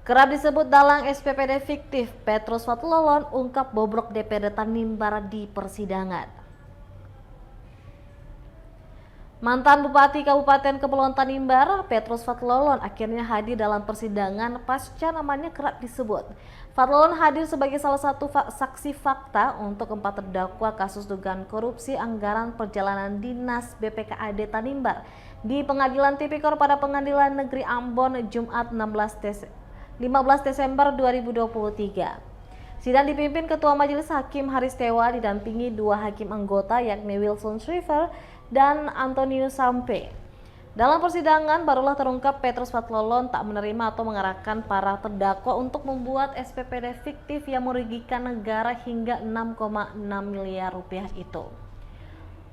Kerap disebut dalang SPPD fiktif, Petrus Fathlolon ungkap bobrok DPD Tanimbar di persidangan. Mantan Bupati Kabupaten Kepulauan Tanimbar, Petrus Fathlolon akhirnya hadir dalam persidangan pasca namanya kerap disebut. Fathlolon hadir sebagai salah satu saksi fakta untuk 4 terdakwa kasus dugaan korupsi anggaran perjalanan dinas BPKAD Tanimbar di Pengadilan Tipikor pada Pengadilan Negeri Ambon Jumat 15 Desember 2023. Sidang dipimpin Ketua Majelis Hakim Haris Tewa didampingi 2 hakim anggota yakni Wilson Shriver dan Antonius Sampe. Dalam persidangan barulah terungkap Petrus Fathlolon tak menerima atau mengarahkan para terdakwa untuk membuat SPPD fiktif yang merugikan negara hingga 6,6 miliar rupiah itu.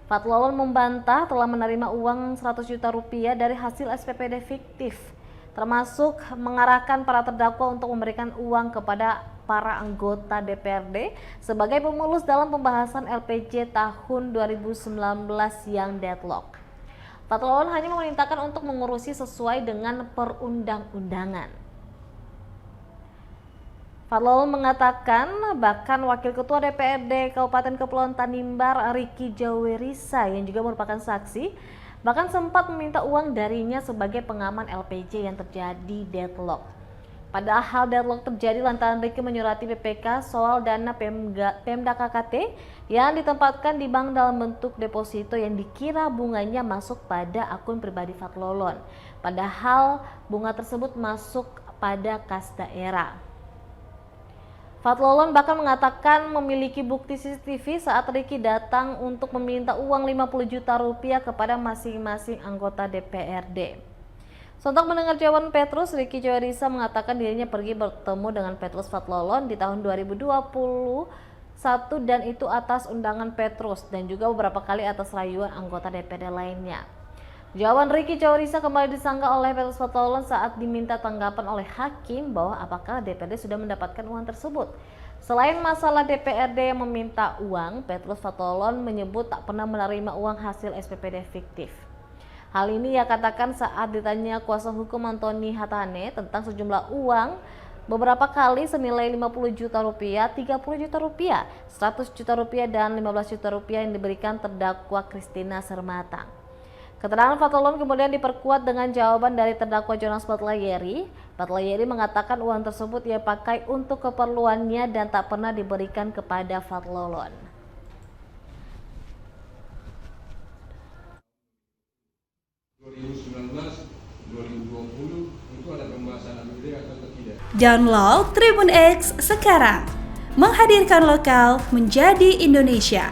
Fathlolon membantah telah menerima uang 100 juta rupiah dari hasil SPPD fiktif, termasuk mengarahkan para terdakwa untuk memberikan uang kepada para anggota DPRD sebagai pemulus dalam pembahasan LPJ tahun 2019 yang deadlock. Fathlolon hanya memerintahkan untuk mengurusi sesuai dengan perundang-undangan. Fathlolon mengatakan bahkan Wakil Ketua DPRD Kabupaten Kepulauan Tanimbar Ricky Jawerisa yang juga merupakan saksi bahkan sempat meminta uang darinya sebagai pengaman LPJ yang terjadi deadlock. Padahal deadlock terjadi lantaran Ricky menyurati BPK soal dana Pemda KKT yang ditempatkan di bank dalam bentuk deposito yang dikira bunganya masuk pada akun pribadi Fathlolon. Padahal bunga tersebut masuk pada kas daerah. Fathlolon bahkan mengatakan memiliki bukti CCTV saat Ricky datang untuk meminta uang 50 juta rupiah kepada masing-masing anggota DPRD. Sontak mendengar jawaban Petrus, Ricky Jawerisa mengatakan dirinya pergi bertemu dengan Petrus Fathlolon di tahun 2021 dan itu atas undangan Petrus dan juga beberapa kali atas rayuan anggota DPRD lainnya. Jawaban Ricky Jawerisa kembali disanggah oleh Petrus Fathlolon saat diminta tanggapan oleh hakim bahwa apakah DPRD sudah mendapatkan uang tersebut. Selain masalah DPRD yang meminta uang, Petrus Fathlolon menyebut tak pernah menerima uang hasil SPPD fiktif. Hal ini ia katakan saat ditanya kuasa hukum Antoni Hatane tentang sejumlah uang beberapa kali senilai 50 juta rupiah, 30 juta rupiah, 100 juta rupiah, dan 15 juta rupiah yang diberikan terdakwa Christina Sermatang. Keterangan Fathlolon kemudian diperkuat dengan jawaban dari terdakwa Jonas Batlayeri. Batlayeri mengatakan uang tersebut ia pakai untuk keperluannya dan tak pernah diberikan kepada Fathlolon. Itu ada pembahasan APBD atau tidak? Download Tribun X sekarang, menghadirkan lokal menjadi Indonesia.